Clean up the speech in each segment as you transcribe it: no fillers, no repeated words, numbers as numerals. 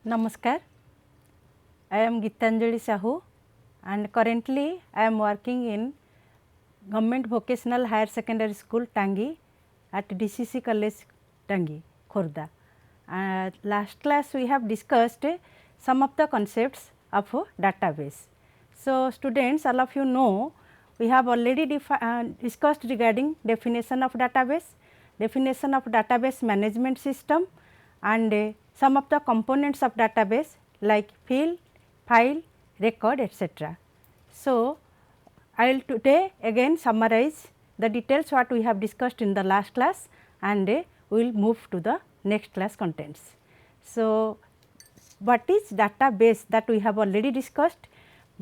Namaskar, I am G.SAHOO and currently I am working in Government Vocational Higher Secondary School Tangi at DCC College Tangi, Khorda. Last class we have discussed some of the concepts of database. So, students, all of you know we have already discussed regarding definition of database management system and some of the components of database like field, file, record, etc. So, I will today again summarize the details what we have discussed in the last class and we will move to the next class contents. So, what is database that we have already discussed?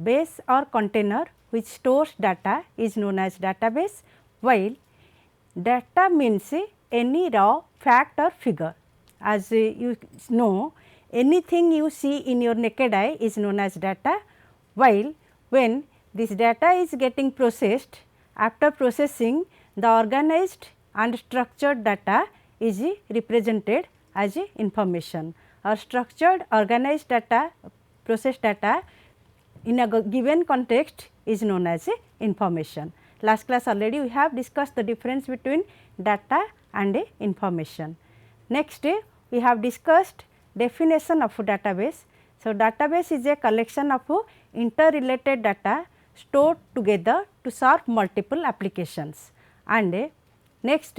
Base or container which stores data is known as database, while data means any raw fact or figure. As you know, anything you see in your naked eye is known as data, while when this data is getting processed, after processing the organized and structured data is represented as information, or structured organized data, processed data in a given context is known as information. Last class already we have discussed the difference between data and information. Next we have discussed definition of database. So, database is a collection of interrelated data stored together to serve multiple applications. And next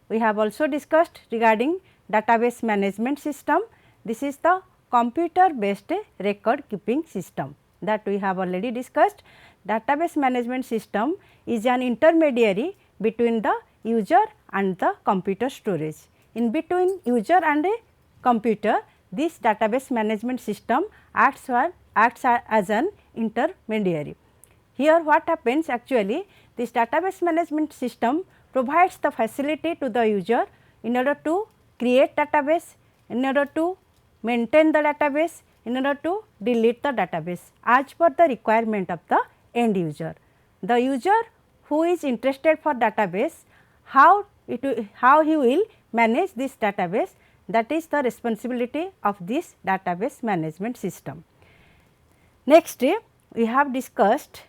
we have also discussed regarding database management system. This is the computer based record keeping system that we have already discussed. Database management system is an intermediary between the user and the computer storage. In between user and a computer, this database management system acts as an intermediary. Here what happens actually, this database management system provides the facility to the user in order to create database, in order to maintain the database, in order to delete the database as per the requirement of the end user. The user who is interested for database, how he will manage this database, that is the responsibility of this database management system. Next we have discussed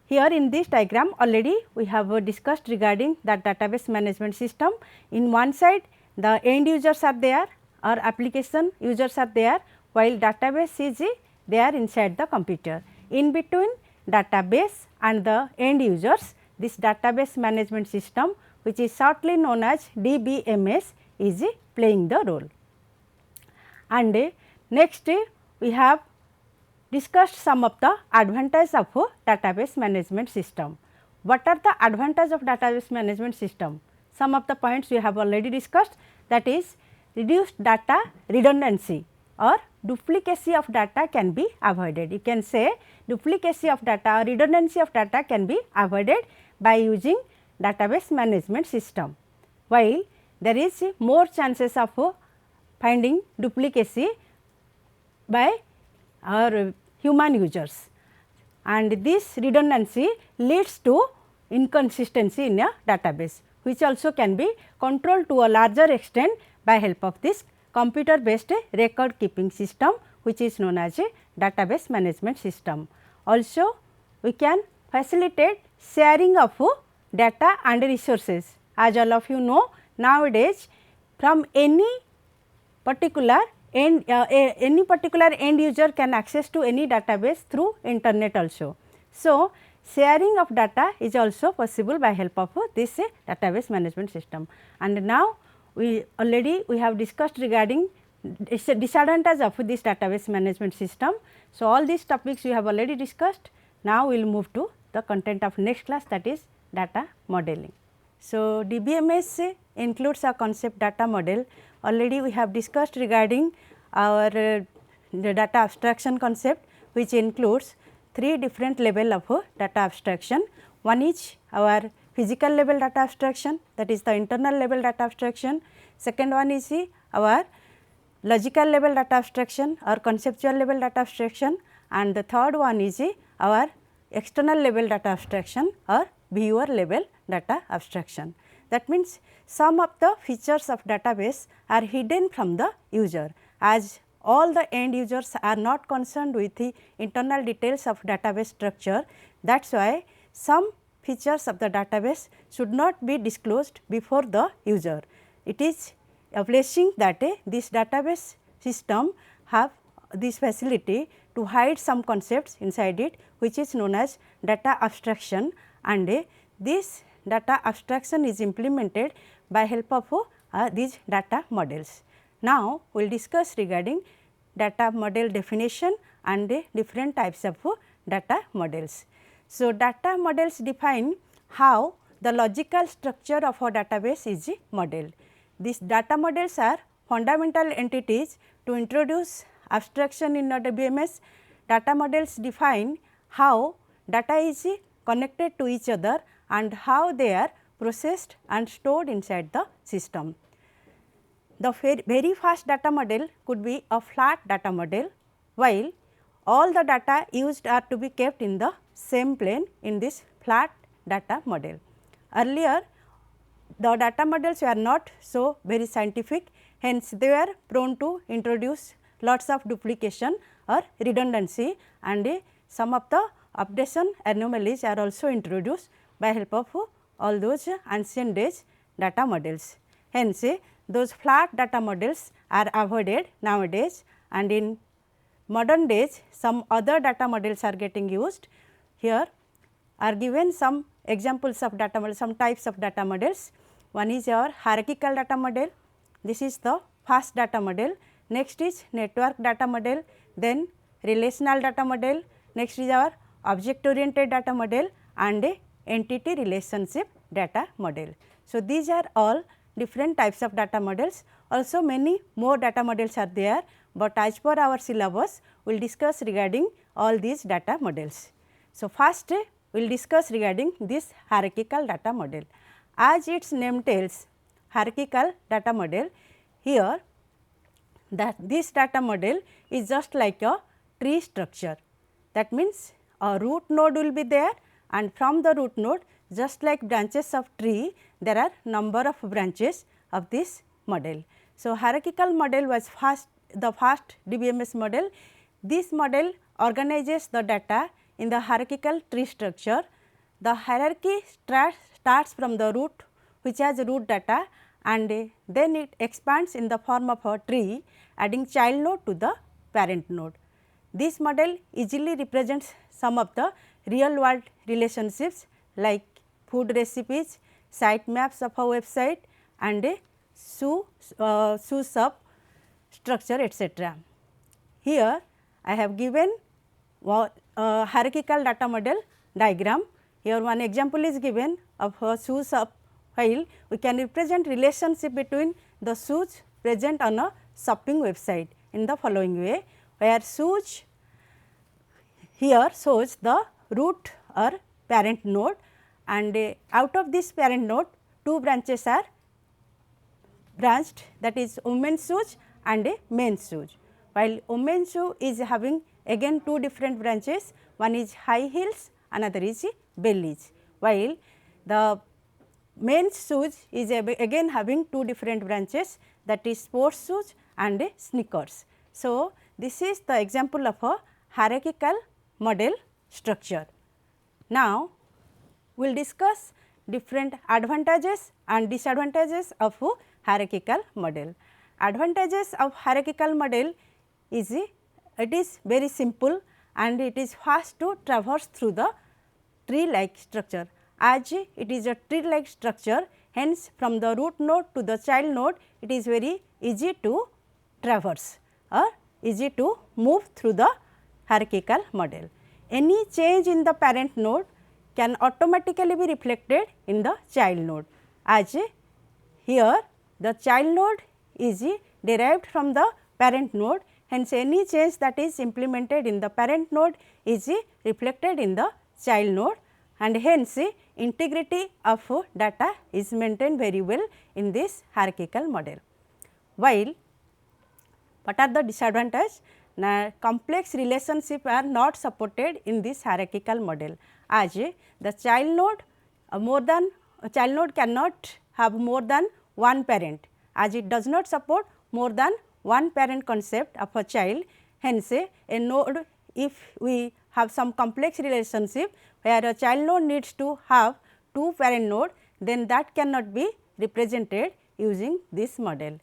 here in this diagram already we have discussed regarding that database management system. In one side the end users are there or application users are there, while database is there inside the computer. In between database and the end users, this database management system, which is shortly known as DBMS, is playing the role. And next we have discussed some of the advantages of database management system. What are the advantages of database management system? Some of the points we have already discussed, that is reduced data redundancy or duplicacy of data can be avoided. You can say duplicacy of data or redundancy of data can be avoided by using database management system, while there is more chances of finding duplicacy by our human users, and this redundancy leads to inconsistency in a database, which also can be controlled to a larger extent by help of this computer based record keeping system, which is known as a database management system. Also we can facilitate sharing of data and resources. As all of you know, nowadays from any particular end user can access to any database through internet also. So, sharing of data is also possible by help of this database management system. And now we have discussed regarding disadvantage of this database management system. So, all these topics we have already discussed. Now we will move to the content of next class, that is data modeling. So, DBMS includes a concept data model. Already we have discussed regarding our the data abstraction concept, which includes 3 different level of data abstraction. One is our physical level data abstraction, that is the internal level data abstraction. Second one is our logical level data abstraction or conceptual level data abstraction, and the third one is our external level data abstraction or viewer level data abstraction. That means some of the features of database are hidden from the user, as all the end users are not concerned with the internal details of database structure. That is why some features of the database should not be disclosed before the user. It is a blessing that this database system have this facility to hide some concepts inside it, which is known as data abstraction, and this data abstraction is implemented by help of these data models. Now, we will discuss regarding data model definition and different types of data models. So, data models define how the logical structure of a database is modeled. These data models are fundamental entities to introduce abstraction in a WMS. Data models define how data is connected to each other and how they are processed and stored inside the system. The very first data model could be a flat data model, while all the data used are to be kept in the same plane in this flat data model. Earlier, the data models were not so very scientific, hence they were prone to introduce lots of duplication or redundancy, and some of the updation anomalies are also introduced by help of all those ancient days data models. Hence, those flat data models are avoided nowadays, and in modern days some other data models are getting used. Here are given some examples of data models, some types of data models. One is our hierarchical data model, this is the first data model. Next is network data model, then relational data model, next is our object oriented data model, and entity relationship data model. So, these are all different types of data models. Also many more data models are there, but as per our syllabus we will discuss regarding all these data models. So, first we will discuss regarding this hierarchical data model. As its name tells, hierarchical data model, here that this data model is just like a tree structure. That means, a root node will be there, and from the root node, just like branches of tree, there are number of branches of this model. So, hierarchical model was the first DBMS model. This model organizes the data in the hierarchical tree structure. The hierarchy starts from the root, which has root data, and then it expands in the form of a tree, adding child node to the parent node. This model easily represents some of the real world relationships like food recipes, site maps of a website, and a shoe sub structure, etc. Here I have given hierarchical data model diagram. Here one example is given of a shoe sub file. We can represent relationship between the shoes present on a shopping website in the following way, where shoes here shows the root or parent node, and out of this parent node 2 branches are branched, that is women's shoes and men's shoes. While women's shoe is having again 2 different branches, one is high heels, another is bellies, while the men's shoes is again having 2 different branches, that is sports shoes and sneakers. So, this is the example of a hierarchical model structure. Now, we will discuss different advantages and disadvantages of a hierarchical model. Advantages of hierarchical model is it is very simple and it is fast to traverse through the tree like structure. As it is a tree like structure, hence from the root node to the child node, it is very easy to traverse or easy to move through the hierarchical model. Any change in the parent node can automatically be reflected in the child node, as here the child node is derived from the parent node, hence any change that is implemented in the parent node is reflected in the child node, and hence integrity of data is maintained very well in this hierarchical model. While what are the disadvantages? Now, complex relationships are not supported in this hierarchical model, as the child node cannot have more than one parent, as it does not support more than one parent concept of a child. Hence, a node, if we have some complex relationship where a child node needs to have two parent node, then that cannot be represented using this model.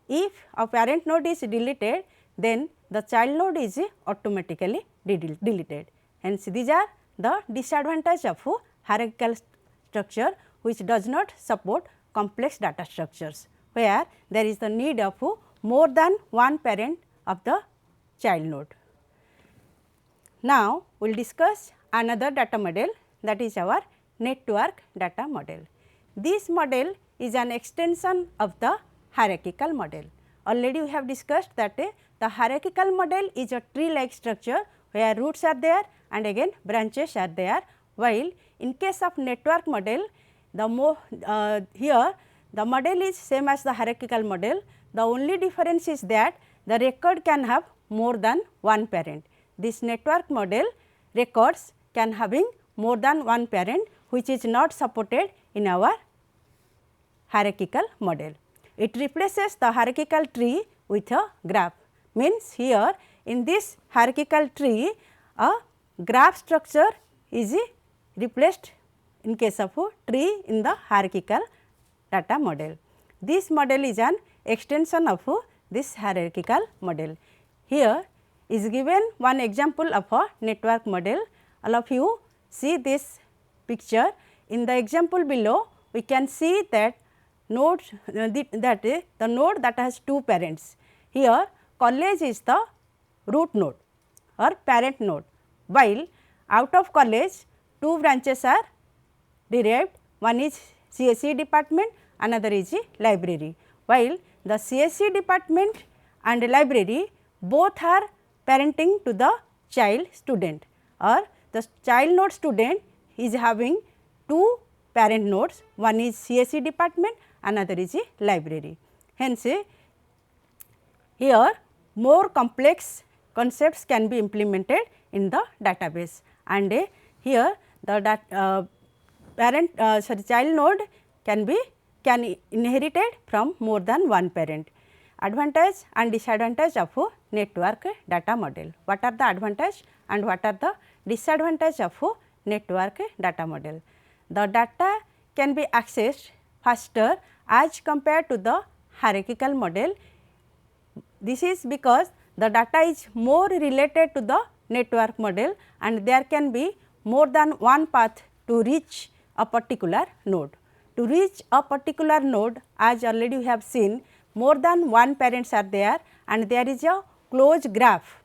If a parent node is deleted, then the child node is automatically deleted. Hence, these are the disadvantage of hierarchical structure which does not support complex data structures, where there is the need of more than one parent of the child node. Now, we will discuss another data model, that is our network data model. This model is an extension of the hierarchical model. Already we have discussed that the hierarchical model is a tree like structure where roots are there and again branches are there, while in case of network model, here the model is same as the hierarchical model. The only difference is that the record can have more than one parent. This network model records can having more than one parent, which is not supported in our hierarchical model. It replaces the hierarchical tree with a graph. Means here in this hierarchical tree, a graph structure is replaced in case of tree in the hierarchical data model. This model is an extension of this hierarchical model. Here is given one example of a network model. All of you see this picture. In the example below, we can see that node the node that has two parents. Here college is the root node or parent node, while out of college two branches are derived, one is CSE department, another is library, while the CSE department and library both are parenting to the child student, or the child node student is having two parent nodes, one is CSE department, another is library. Hence, here more complex concepts can be implemented in the database, and here the child node can inherited from more than one parent. Advantage and disadvantage of network data model. What are the advantage and what are the disadvantage of network data model? The data can be accessed faster as compared to the hierarchical model. This is because the data is more related to the network model and there can be more than one path to reach a particular node. To reach a particular node, as already we have seen, more than one parents are there and there is a closed graph.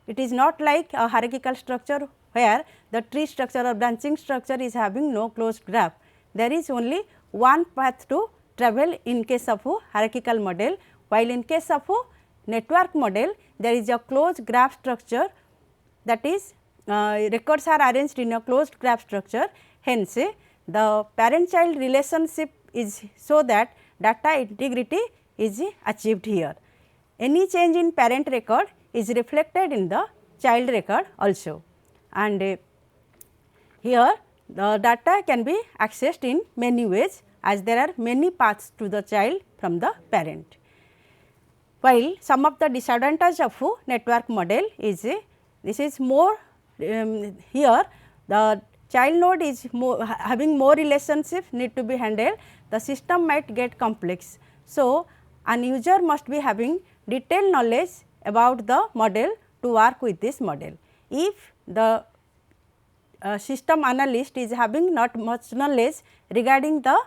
It is not like a hierarchical structure where the tree structure or branching structure is having no closed graph. There is only one path to travel in case of a hierarchical model, while in case of a network model there is a closed graph structure, that is records are arranged in a closed graph structure. Hence, the parent child relationship is so that data integrity is achieved here. Any change in parent record is reflected in the child record also, and here the data can be accessed in many ways as there are many paths to the child from the parent. While some of the disadvantage of network model is this is more here the child node is having more relationships need to be handled, the system might get complex. So, an user must be having detailed knowledge about the model to work with this model. If the system analyst is having not much knowledge regarding the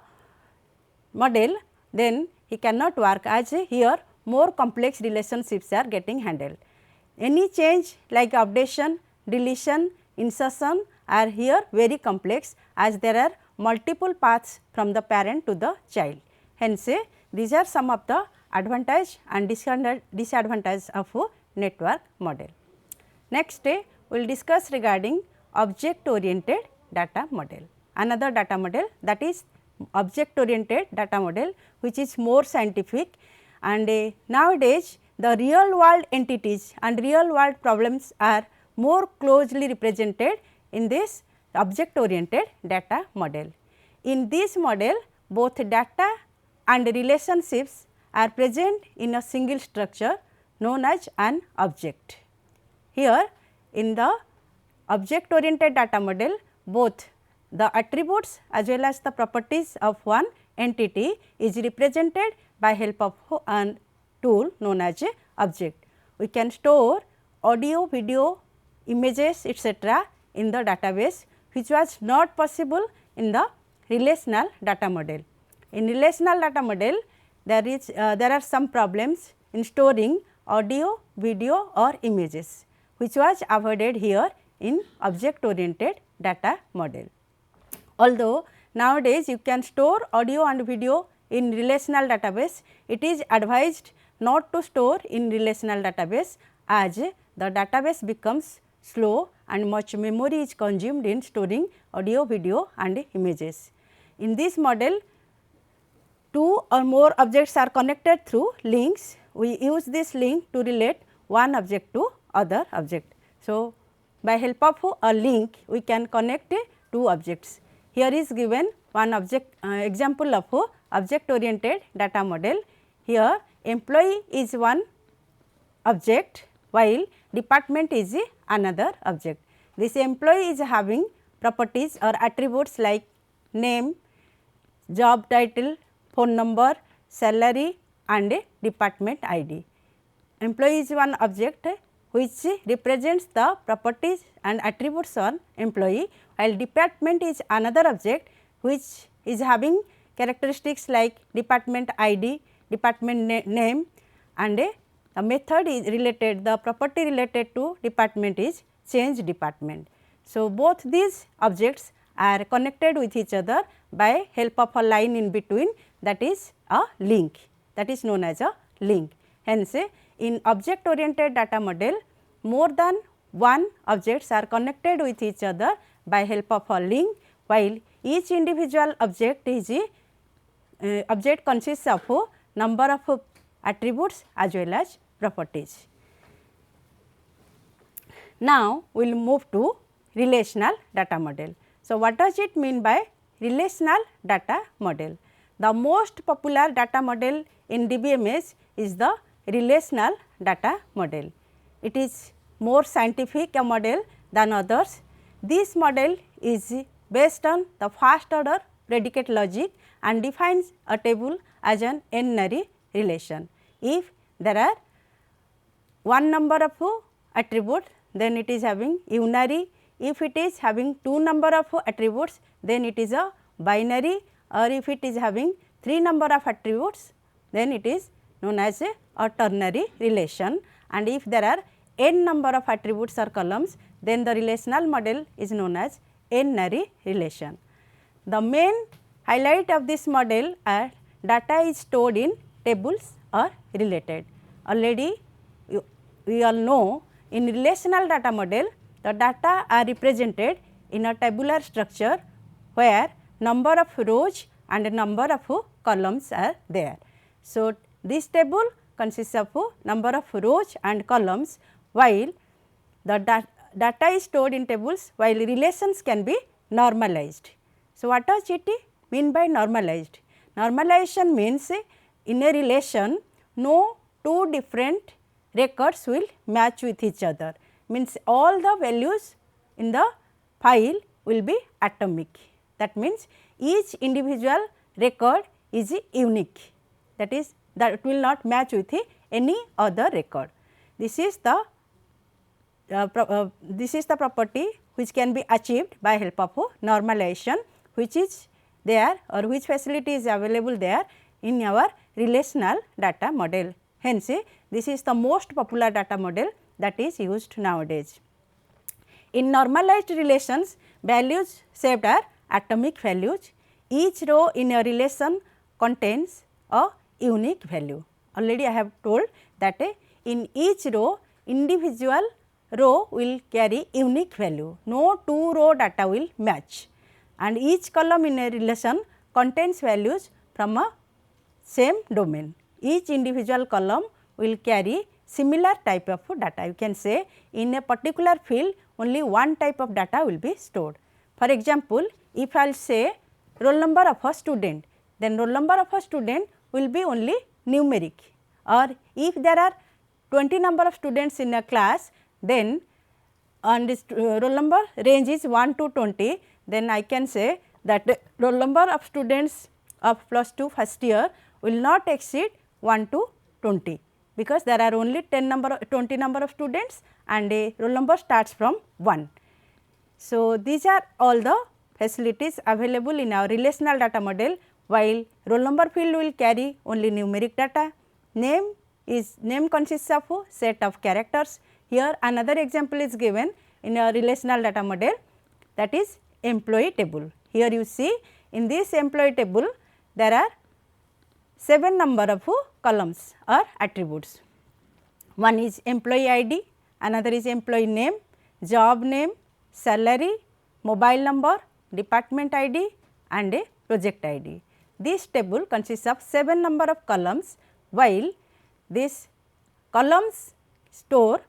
model, then he cannot work, as here more complex relationships are getting handled. Any change like updation, deletion, insertion are here very complex as there are multiple paths from the parent to the child. Hence, these are some of the advantage and disadvantage of network model. Next, we will discuss regarding object oriented data model. Another data model, that is object oriented data model, which is more scientific, and nowadays the real world entities and real world problems are more closely represented in this object oriented data model. In this model, both data and relationships are present in a single structure known as an object. Here in the object oriented data model, both the attributes as well as the properties of one entity is represented by help of a tool known as a object. We can store audio, video, images etc. in the database, which was not possible in the relational data model. In relational data model, there are some problems in storing audio, video or images, which was avoided here in object oriented data model. Although nowadays you can store audio and video in relational database, it is advised not to store in relational database, as the database becomes slow and much memory is consumed in storing audio, video and images. In this model, two or more objects are connected through links. We use this link to relate one object to other object. So, by help of a link we can connect two objects. Here is given one object example of object oriented data model. Here employee is one object while department is another object. This employee is having properties or attributes like name, job title, phone number, salary and department ID. Employee is one object which represents the properties and attributes on employee, while department is another object which is having characteristics like department ID, department name and the method is related, the property related to department is change department. So, both these objects are connected with each other by help of a line in between, that is a link, that is known as a link. Hence, in object oriented data model, more than one objects are connected with each other by help of a link, while each individual object is object consists of a number of attributes as well as properties. Now, we will move to relational data model. So, what does it mean by relational data model? The most popular data model in DBMS is the relational data model. It is more scientific a model than others. This model is based on the first order predicate logic and defines a table as an n-ary relation. If there are one number of attributes, then it is having unary. If it is having two number of attributes, then it is a binary, or if it is having three number of attributes, then it is known as a ternary relation, and if there are n number of attributes or columns, then the relational model is known as n-ary relation. The main highlight of this model are data is stored in tables or related. Already we all know in relational data model, the data are represented in a tabular structure where number of rows and number of columns are there. So, this table consists of number of rows and columns, while the data is stored in tables, while relations can be normalized. So, what does it mean by normalized? Normalization means in a relation no two different records will match with each other, means all the values in the file will be atomic. That means each individual record is unique, that is that will not match with any other record. This is the property which can be achieved by help of normalization, which is there or which facility is available there in our relational data model. Hence, this is the most popular data model that is used nowadays. In normalized relations, values saved are atomic values. Each row in a relation contains a unique value. Already I have told that in each row, individual row will carry unique value, no two row data will match, and each column in a relation contains values from a same domain. Each individual column will carry similar type of data. You can say in a particular field only one type of data will be stored. For example, if I will say roll number of a student, then roll number of a student will be only numeric, or if there are 20 number of students in a class, then and this roll number range is 1 to 20, then I can say that the roll number of students of +2 first year will not exceed 1 to 20, because there are only 20 number of students and a roll number starts from 1. So, these are all the facilities available in our relational data model, while roll number field will carry only numeric data. Name consists of a set of characters. Here another example is given in a relational data model, that is employee table. Here you see in this employee table there are 7 number of columns or attributes. One is employee ID, another is employee name, job name, salary, mobile number, department ID and a project ID. This table consists of 7 number of columns, while these columns store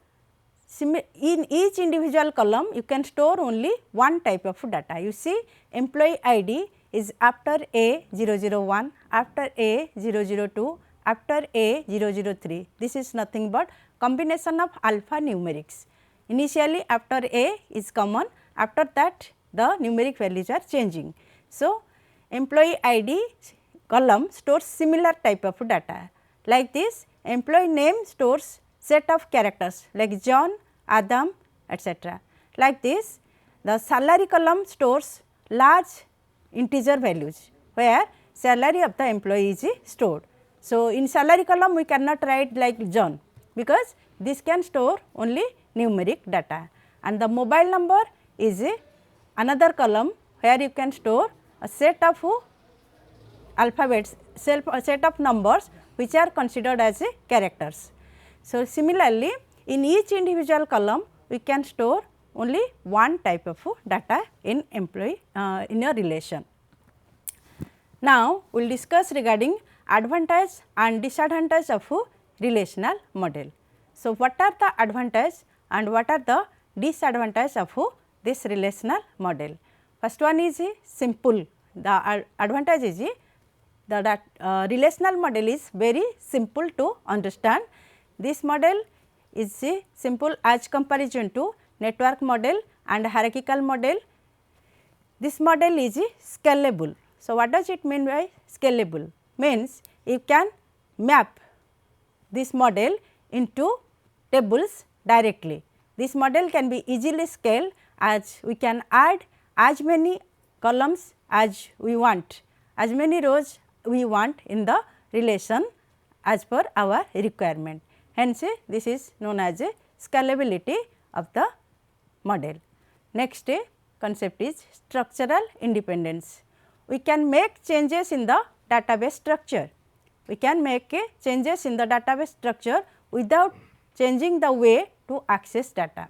in each individual column you can store only one type of data. You see employee ID is after A001, after A002, after A003. This is nothing but combination of alphanumerics. Initially after A is common, after that the numeric values are changing. So, employee ID column stores similar type of data. Like this, employee name stores set of characters like John, Adam, etc. Like this, the salary column stores large integer values, where salary of the employee is stored. So, in salary column we cannot write like John, because this can store only numeric data, and the mobile number is another column where you can store a set of alphabets, set of numbers which are considered as characters. So, similarly, in each individual column we can store only one type of data in employee in a relation. Now, we will discuss regarding advantage and disadvantage of relational model. So, what are the advantage and what are the disadvantage of this relational model? First one is simple. The advantage is the relational model is very simple to understand. This model is simple as comparison to network model and hierarchical model. This model is scalable. So, what does it mean by scalable? Means you can map this model into tables directly. This model can be easily scaled, as we can add as many columns as we want, as many rows we want in the relation as per our requirement. Hence, this is known as scalability of the model. Next concept is structural independence. We can make changes in the database structure. We can make changes in the database structure without changing the way to access data.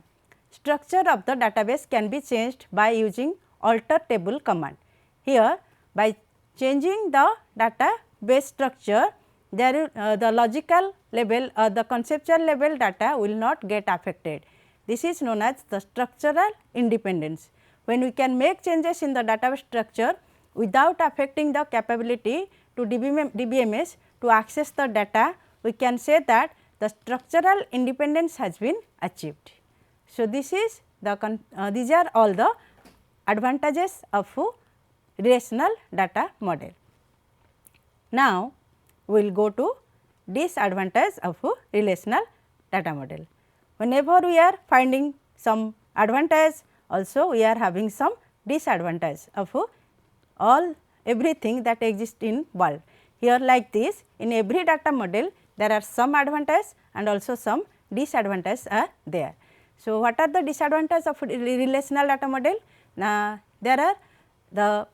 Structure of the database can be changed by using alter table command. Here, by changing the database structure, there is the logical level or the conceptual level data will not get affected. This is known as the structural independence. When we can make changes in the database structure without affecting the capability to DBMS to access the data, we can say that the structural independence has been achieved. So, this is the these are all the advantages of relational data model. Now, we will go to disadvantage of relational data model. Whenever we are finding some advantage, also we are having some disadvantage of everything that exists in world. Here like this, in every data model there are some advantage and also some disadvantages are there. So, what are the disadvantages of relational data model? There are the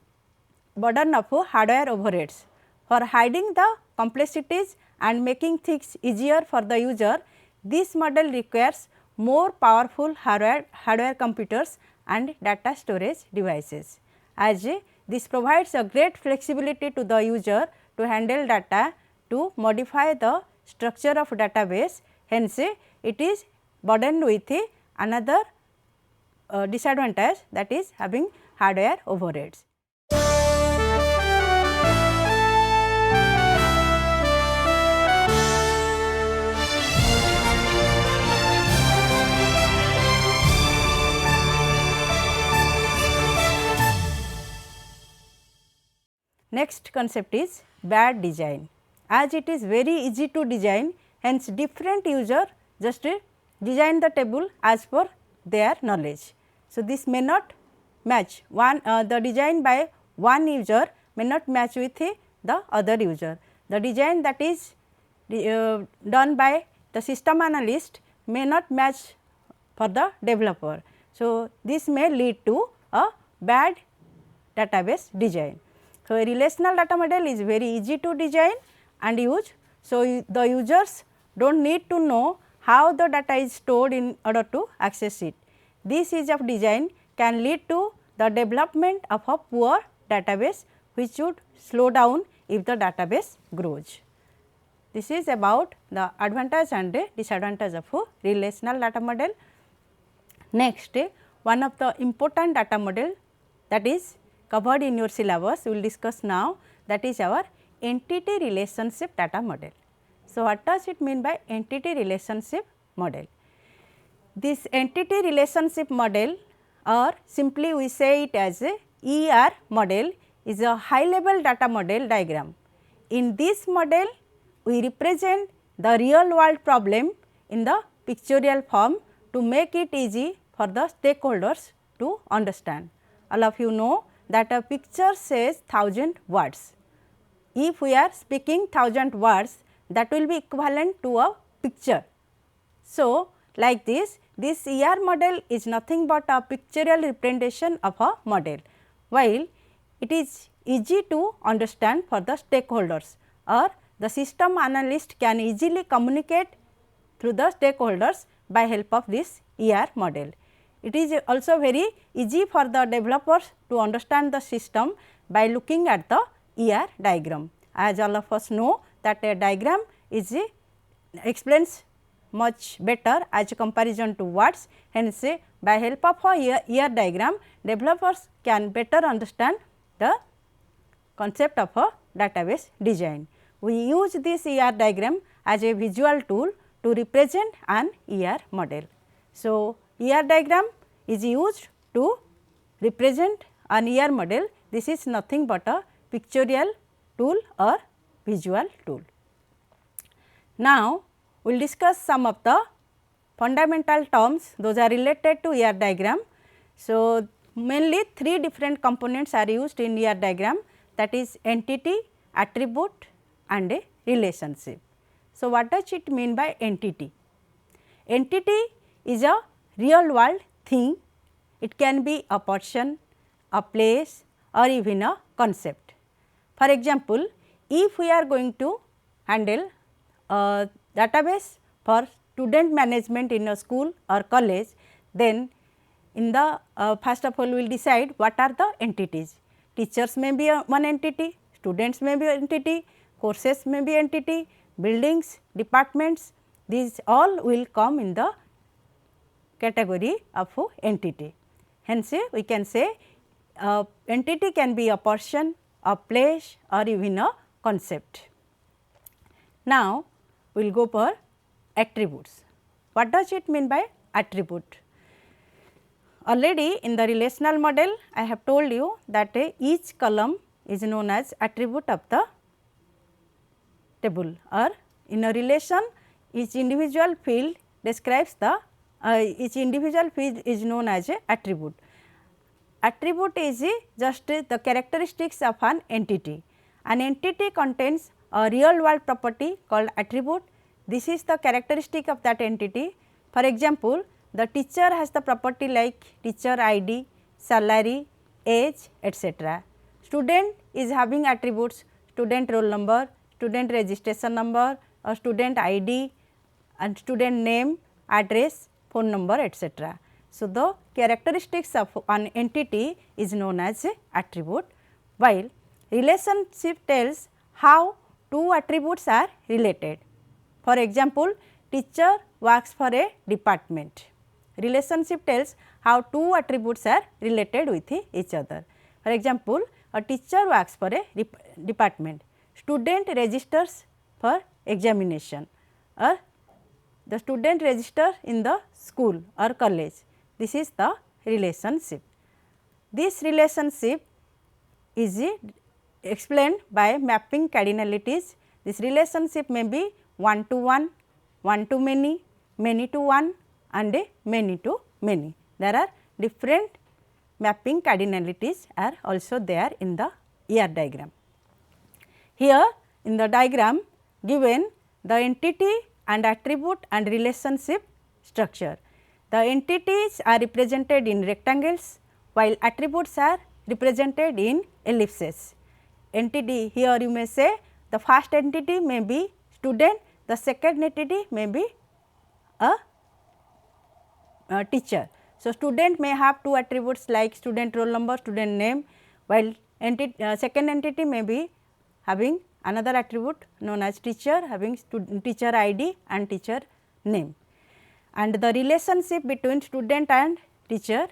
burden of hardware overheads. For hiding the complexities and making things easier for the user, this model requires more powerful hardware computers and data storage devices. As this provides a great flexibility to the user to handle data, to modify the structure of database. Hence, it is burdened with another disadvantage, that is having hardware overheads. Next concept is bad design. As it is very easy to design, hence different user just design the table as per their knowledge. So, this may not match the design by one user may not match with the other user. The design that is done by the system analyst may not match for the developer. So, this may lead to a bad database design. So, a relational data model is very easy to design and use. So, the users do not need to know how the data is stored in order to access it. This ease of design can lead to the development of a poor database, which would slow down if the database grows. This is about the advantage and disadvantage of a relational data model. Next, one of the important data model that is covered in your syllabus we will discuss now, that is our entity relationship data model. So, what does it mean by entity relationship model? This entity relationship model, or simply we say it as a ER model, is a high level data model diagram. In this model, we represent the real world problem in the pictorial form to make it easy for the stakeholders to understand. All of you know that a picture says 1000 words. If we are speaking 1000 words, that will be equivalent to a picture. So, like this ER model is nothing but a pictorial representation of a model, while it is easy to understand for the stakeholders, or the system analyst can easily communicate through the stakeholders by help of this ER model. It is also very easy for the developers to understand the system by looking at the ER diagram. As all of us know that a diagram is explains much better as a comparison to words, hence by help of a ER diagram developers can better understand the concept of a database design. We use this ER diagram as a visual tool to represent an ER model. So, ER diagram is used to represent an ER model. This is nothing but a pictorial tool or visual tool. Now, we will discuss some of the fundamental terms, those are related to ER diagram. So, mainly 3 different components are used in ER diagram, that is entity, attribute and a relationship. So, what does it mean by entity? Entity is a real world thing. It can be a person, a place or even a concept. For example, if we are going to handle a database for student management in a school or college, then in the first of all we will decide what are the entities. Teachers may be one entity, students may be entity, courses may be entity, buildings, departments, these all will come in the category of entity. Hence, we can say entity can be a person, a place or even a concept. Now, we will go for attributes. What does it mean by attribute? Already in the relational model, I have told you that each column is known as attribute of the table, or in a relation each individual field describes the each individual field is known as a attribute. Attribute is just the characteristics of an entity. An entity contains a real world property called attribute. This is the characteristic of that entity. For example, the teacher has the property like teacher ID, salary, age, etc. Student is having attributes student roll number, student registration number or student ID and student name, address, phone number, etc. So, the characteristics of an entity is known as attribute, while relationship tells how two attributes are related. For example, teacher works for a department. Relationship tells how two attributes are related with each other. For example, a teacher works for a department, student registers for examination, or the student registers in the school or college. This is the relationship. This relationship is explained by mapping cardinalities. This relationship may be one to one, one to many, many to one and many to many. There are different mapping cardinalities are also there in the ER diagram. Here in the diagram given the entity and attribute and relationship structure. The entities are represented in rectangles while attributes are represented in ellipses. Entity, here you may say the first entity may be student, the second entity may be a teacher. So, student may have two attributes like student roll number, student name, while second entity may be having another attribute known as teacher, having teacher ID and teacher name. And the relationship between student and teacher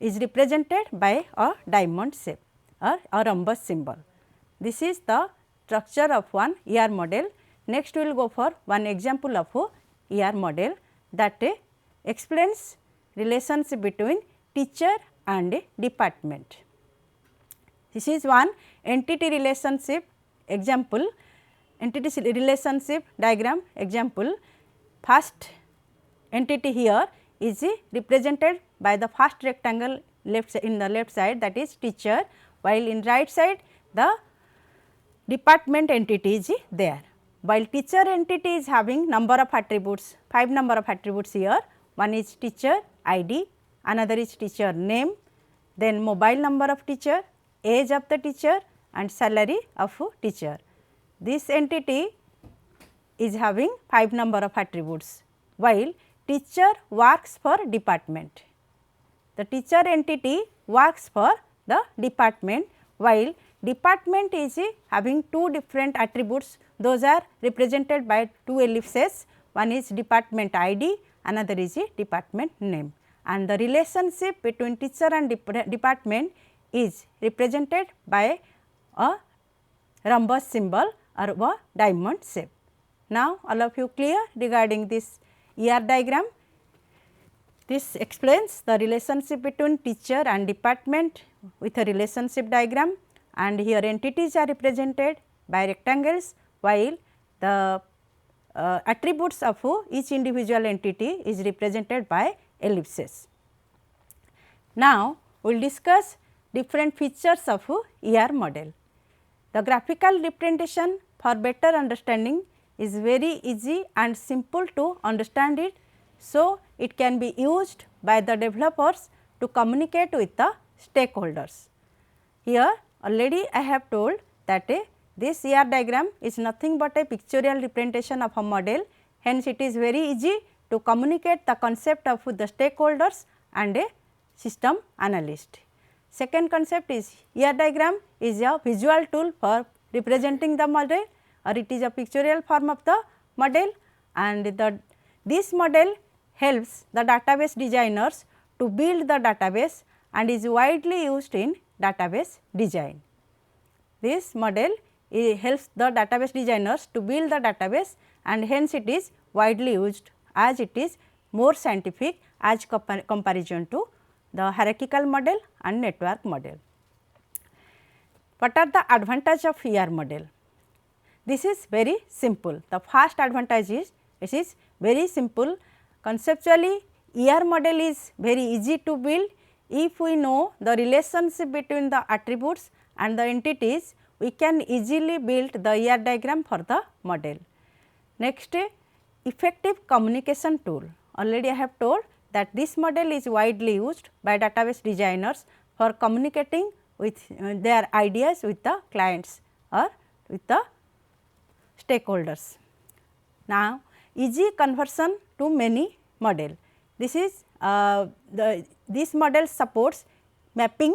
is represented by a diamond shape or a rhombus symbol. This is the structure of one ER model. Next we will go for one example of a ER model that explains relationship between teacher and department. This is one entity relationship example, entity relationship diagram example. First entity here is represented by the first rectangle in the left side, that is teacher, while in right side the department entity is there. While teacher entity is having number of attributes, 5 number of attributes here. One is teacher ID, another is teacher name, then mobile number of teacher, age of the teacher and salary of teacher. This entity is having 5 number of attributes, while teacher works for department. The teacher entity works for the department, while department is having two different attributes. Those are represented by two ellipses. One is department ID, another is department name, and the relationship between teacher and department is represented by a rhombus symbol or a diamond shape. Now, all of you clear regarding this ER diagram? This explains the relationship between teacher and department with a relationship diagram, and here entities are represented by rectangles, while the attributes of each individual entity is represented by ellipses. Now, we will discuss different features of ER model. The graphical representation for better understanding is very easy and simple to understand it. So, it can be used by the developers to communicate with the stakeholders. Here already I have told that this ER diagram is nothing but a pictorial representation of a model, hence it is very easy to communicate the concept of the stakeholders and a system analyst. Second concept is ER diagram is a visual tool for representing the model, or it is a pictorial form of the model, and this model helps the database designers to build the database and is widely used in database design. This model helps the database designers to build the database, and hence it is widely used as it is more scientific as comparison to the hierarchical model and network model. What are the advantages of ER model? This is very simple. The first advantage is it is very simple. Conceptually, ER model is very easy to build. If we know the relationship between the attributes and the entities, we can easily build the ER diagram for the model. Next, effective communication tool. Already I have told that this model is widely used by database designers for communicating with their ideas with the clients or with the stakeholders. Now, easy conversion to many model. This is this model supports mapping,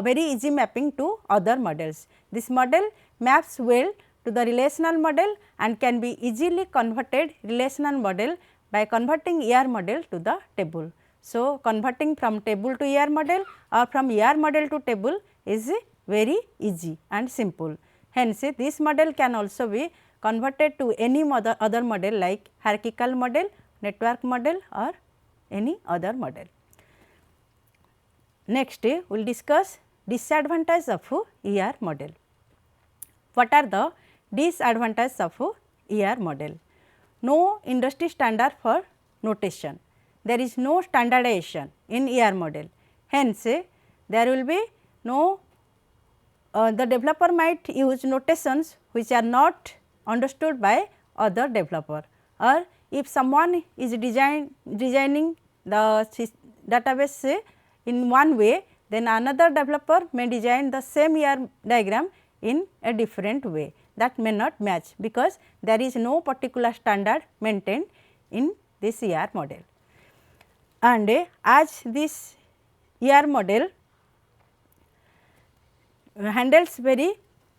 very easy mapping to other models. This model maps well to the relational model and can be easily converted relational model by converting ER model to the table. So, converting from table to ER model or from ER model to table is very easy and simple. Hence, this model can also be converted to any other model like hierarchical model, network model or any other model. Next, we will discuss disadvantage of ER model. What are the disadvantages of ER model? No industry standard for notation. There is no standardization in ER model. Hence, there will be no the developer might use notations which are not understood by other developer, or if someone is designing the database in one way, then another developer may design the same ER diagram in a different way, that may not match, because there is no particular standard maintained in this ER model. And as this ER model handles very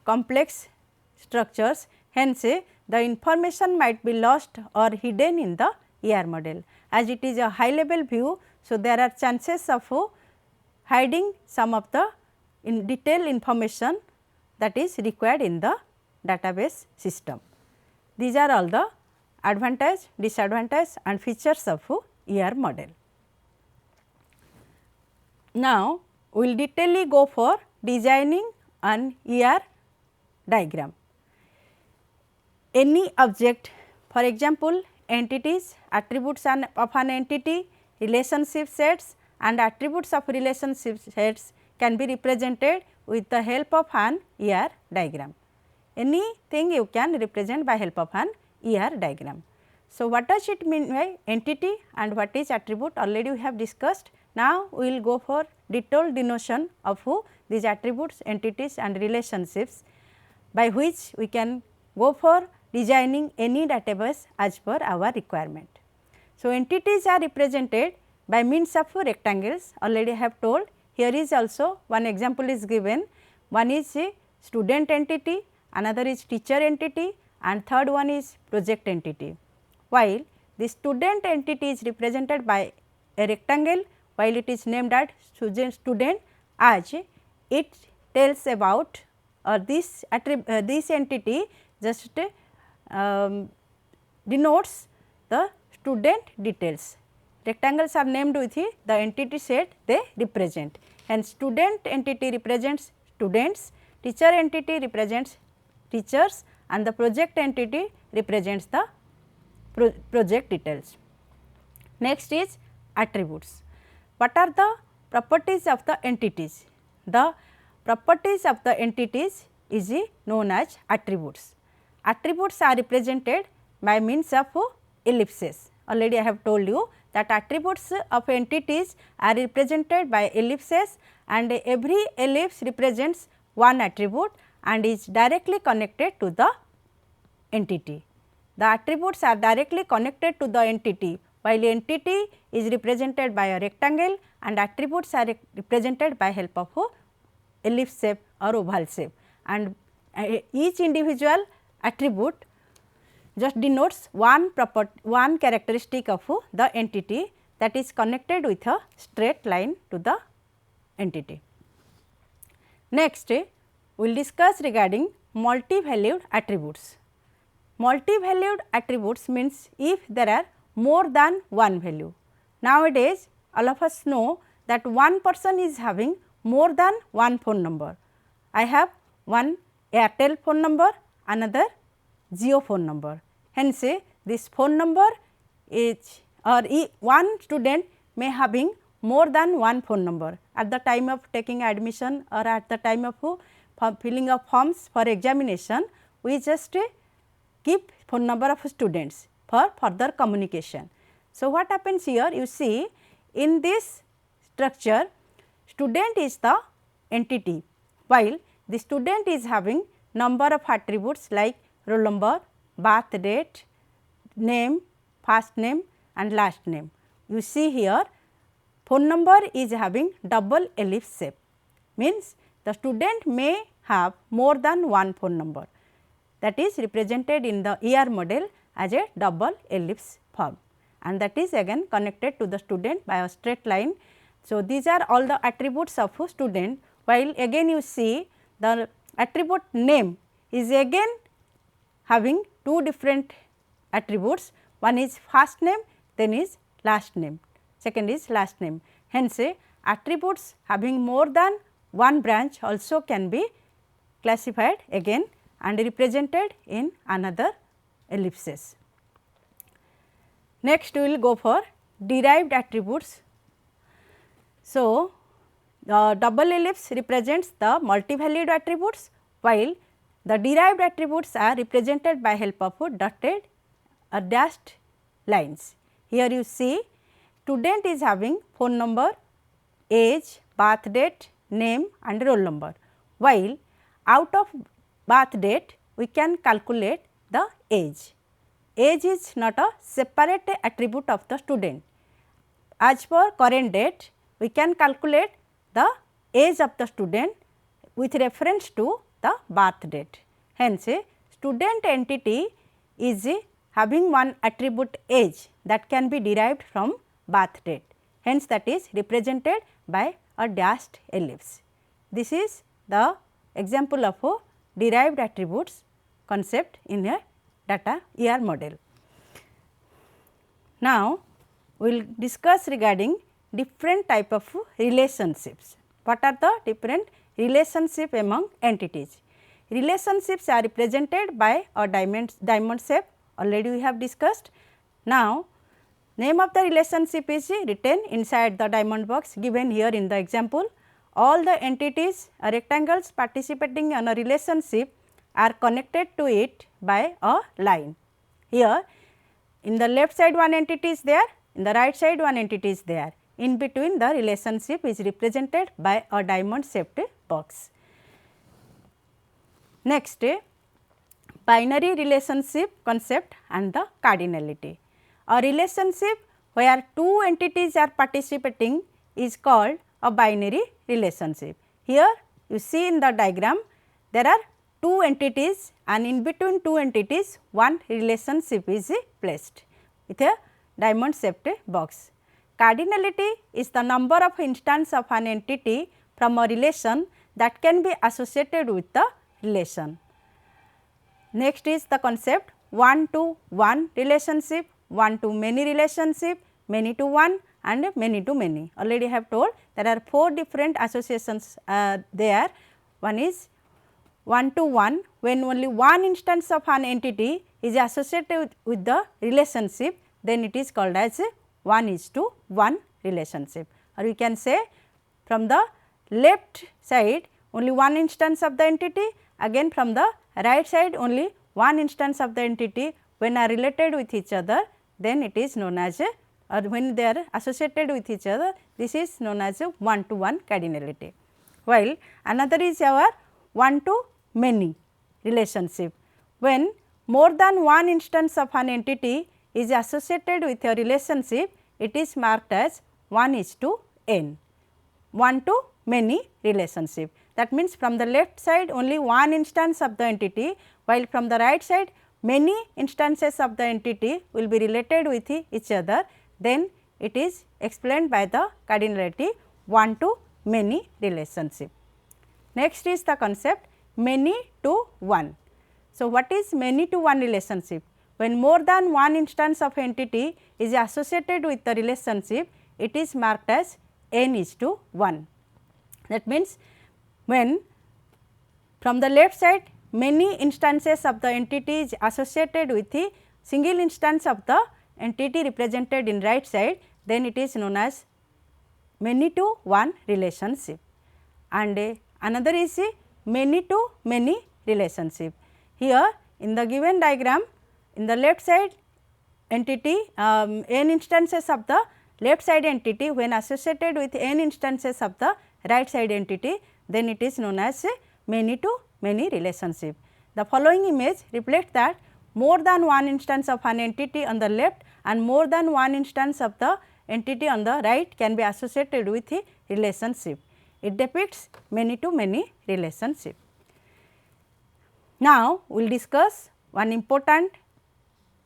complex structures, hence the information might be lost or hidden in the ER model. As it is a high level view, so there are chances of hiding some of the detailed information that is required in the database system. These are all the advantage, disadvantage and features of ER model. Now, we will detailedly go for designing an ER diagram. Any object, for example, entities, attributes of an entity, relationship sets and attributes of relationship sets can be represented with the help of an ER diagram. Anything you can represent by help of an ER diagram. So, what does it mean by entity and what is attribute? Already we have discussed. Now, we will go for detailed denotion of these attributes, entities and relationships, by which we can go for designing any database as per our requirement. So, entities are represented by means of rectangles, already I have told. Here is also one example is given. One is a student entity, another is teacher entity and third one is project entity. While the student entity is represented by a rectangle, while it is named as student, as it tells about this entity just denotes the student details. Rectangles are named with the entity set they represent, and student entity represents students, teacher entity represents teachers and the project entity represents the project details. Next is attributes. What are the properties of the entities? The properties of the entities is known as attributes. Attributes are represented by means of ellipses. Already I have told you that attributes of entities are represented by ellipses, and every ellipse represents one attribute and is directly connected to the entity. The attributes are directly connected to the entity, while entity is represented by a rectangle and attributes are represented by help of ellipse shape or oval shape, and each individual attribute just denotes one characteristic of the entity that is connected with a straight line to the entity. Next, we will discuss regarding multi-valued attributes. Multi-valued attributes means if there are more than one value. Nowadays, all of us know that one person is having more than one phone number. I have one Airtel phone number, another Jio phone number. Hence, this phone number is, or one student may having more than one phone number at the time of taking admission or at the time of filling of forms for examination. We just keep phone number of students for further communication. So, what happens here? You see, in this structure, student is the entity, while the student is having number of attributes like roll number, birth date, name, first name and last name. You see here, phone number is having double ellipse shape, means the student may have more than one phone number, that is represented in the ER model as a double ellipse form, and that is again connected to the student by a straight line. So, these are all the attributes of a student, while again you see the attribute name is again having two different attributes. One is first name, then is last name, second is last name. Hence, attributes having more than one branch also can be classified again and represented in another ellipses. Next we will go for derived attributes. So, the double ellipse represents the multi-valued attributes, while the derived attributes are represented by help of dotted or dashed lines. Here you see student is having phone number, age, birth date, name and roll number, while out of birth date we can calculate the age. Age is not a separate attribute of the student. As per current date, we can calculate the age of the student with reference to the birth date. Hence, student entity is having one attribute age that can be derived from birth date. Hence, that is represented by a dashed ellipse. This is the example of a derived attributes concept in a data ER model. Now, we will discuss regarding different type of relationships. What are the different relationship among entities? Relationships are represented by a diamond shape, already we have discussed. Now, name of the relationship is written inside the diamond box given here in the example. All the entities or rectangles participating in a relationship are connected to it by a line. Here in the left side one entity is there, in the right side one entity is there. In between the relationship is represented by a diamond shaped box. Next, binary relationship concept and the cardinality. A relationship where two entities are participating is called a binary relationship. Here you see in the diagram there are two entities and in between two entities one relationship is placed with a diamond shaped box. Cardinality is the number of instances of an entity from a relation that can be associated with the relation. Next is the concept one to one relationship, one to many relationship, many to one and many to many. Already I have told there are 4 different associations there. One is one to one, when only one instance of an entity is associated with the relationship, then it is called as 1:1 relationship. Or we can say from the left side only one instance of the entity, again from the right side only one instance of the entity when are related with each other, then it is known as or when they are associated with each other, this is known as a 1:1 cardinality. While another is our one to many relationship, when more than one instance of an entity is associated with a relationship, it is marked as 1:n, one to many relationship. That means, from the left side only one instance of the entity, while from the right side many instances of the entity will be related with each other, then it is explained by the cardinality one to many relationship. Next is the concept many to one. So, what is many to one relationship? When more than one instance of entity is associated with the relationship, it is marked as n:1. That means, when from the left side many instances of the entity is associated with the single instance of the entity represented in right side, then it is known as many to one relationship. And another is many to many relationship. Here in the given diagram, in the left side entity n instances of the left side entity when associated with n instances of the right side entity, then it is known as many to many relationship. The following image reflects that more than one instance of an entity on the left and more than one instance of the entity on the right can be associated with a relationship. It depicts many to many relationship. Now, we will discuss one important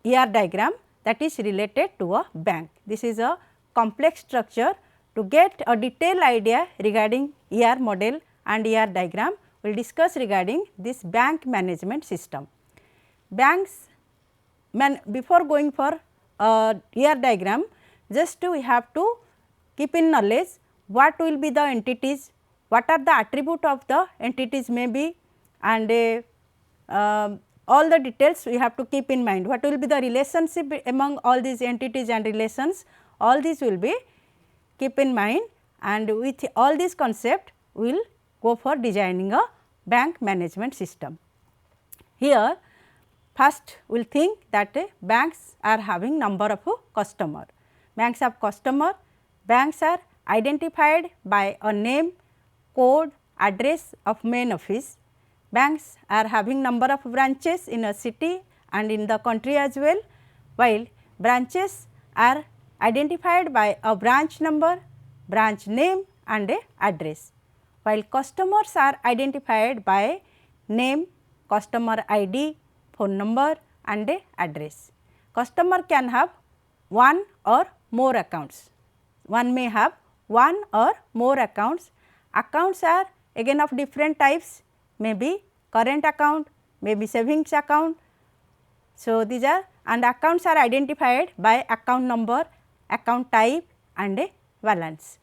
ER diagram that is related to a bank. This is a complex structure. To get a detailed idea regarding ER model and ER diagram, we will discuss regarding this bank management system. Banks, before going for ER diagram, just we have to keep in knowledge what will be the entities, what are the attribute of the entities may be, and all the details we have to keep in mind. What will be the relationship among all these entities and relations, all these will be keep in mind, and with all these concept we will go for designing a bank management system. Here first we will think that banks are having number of customer. Banks have customer, banks are identified by a name, code, address of main office. Banks are having number of branches in a city and in the country as well, while branches are identified by a branch number, branch name and a address, while customers are identified by name, customer ID, phone number and a address. Customer can have one or more accounts. One may have one or more accounts. Accounts are again of different types, may be current account, may be savings account. So, these are, and accounts are identified by account number, account type and a balance.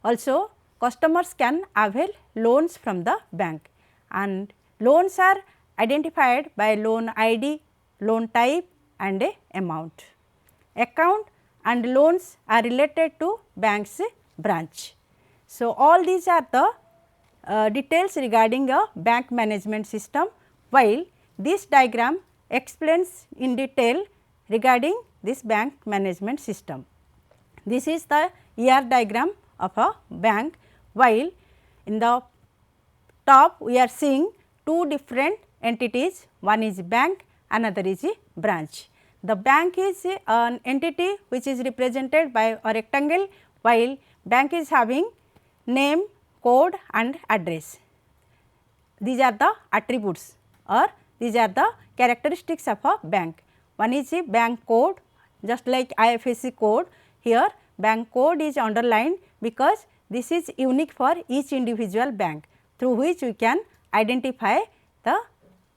Also customers can avail loans from the bank, and loans are identified by loan ID, loan type and a amount. Account and loans are related to bank's branch. So, all these are the details regarding a bank management system, while this diagram explains in detail regarding this bank management system. This is the ER diagram of a bank, while in the top we are seeing two different entities, one is bank, another is a branch. The bank is an entity which is represented by a rectangle, while bank is having name, code and address. These are the attributes or these are the characteristics of a bank. One is a bank code, just like IFSC code. Here bank code is underlined because this is unique for each individual bank, through which we can identify the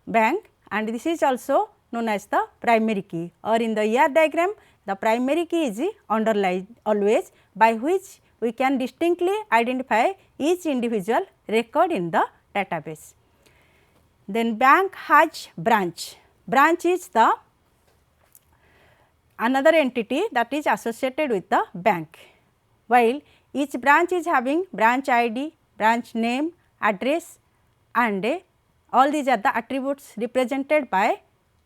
bank, and this is also known as the primary key, or in the ER diagram the primary key is underlined always, by which we can distinctly identify each individual record in the database. Then bank has branch. Branch is the another entity that is associated with the bank, while each branch is having branch ID, branch name, address and all these are the attributes represented by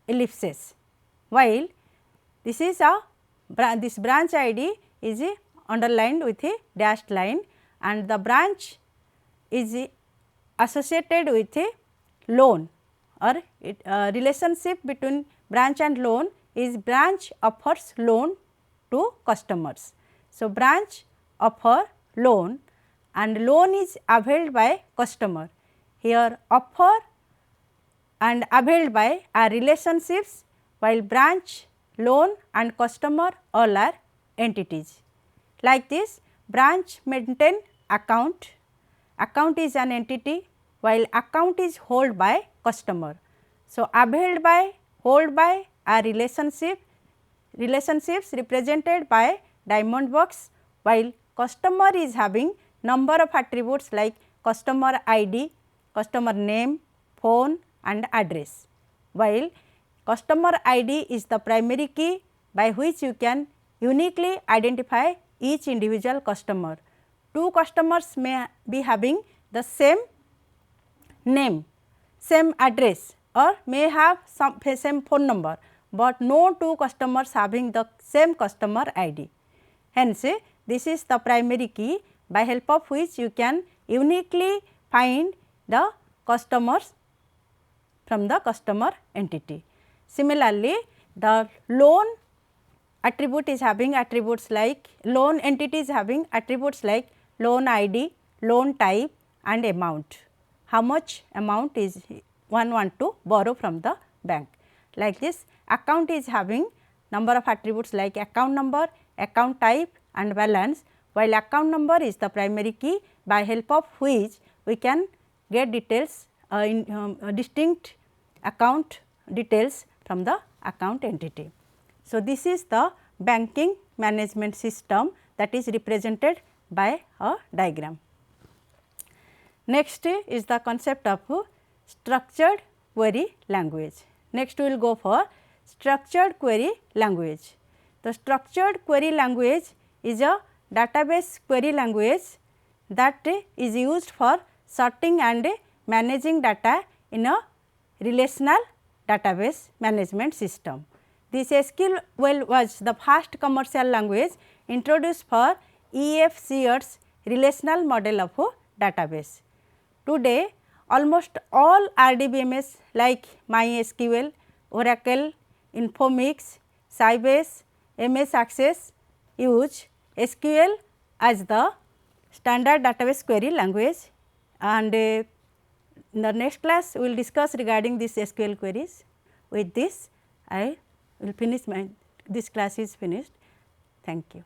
ellipses, while this is a this branch ID is underlined with a dashed line, and the branch is associated with a loan, or relationship between branch and loan is branch offers loan to customers. So, branch offer loan and loan is availed by customer. Here offer and availed by are relationships, while branch, loan and customer all are entities. Like this, branch maintain account, account is an entity, while account is held by customer. So, availed by, hold by are relationships represented by diamond box, while customer is having number of attributes like customer ID, customer name, phone and address, while customer ID is the primary key by which you can uniquely identify each individual customer. Two customers may be having the same name, same address or may have same phone number, but no two customers having the same customer ID. Hence, this is the primary key by help of which you can uniquely find the customers from the customer entity. Similarly, the loan attribute is having attributes like loan entity is having attributes like loan ID, loan type and amount. How much amount is one want to borrow from the bank. Like this, account is having number of attributes like account number, account type and balance, while account number is the primary key by help of which we can get details distinct account details from the account entity. So, this is the banking management system that is represented by a diagram. Next is the concept of structured query language. Next we will go for structured query language. The structured query language is a database query language that is used for sorting and managing data in a relational database management system. This SQL was the first commercial language introduced for EFCR's relational model of a database. Today, almost all RDBMS like MySQL, Oracle, Infomix, Sybase, MS Access use SQL as the standard database query language, and in the next class we will discuss regarding this SQL queries. With this I will finish this class is finished. Thank you.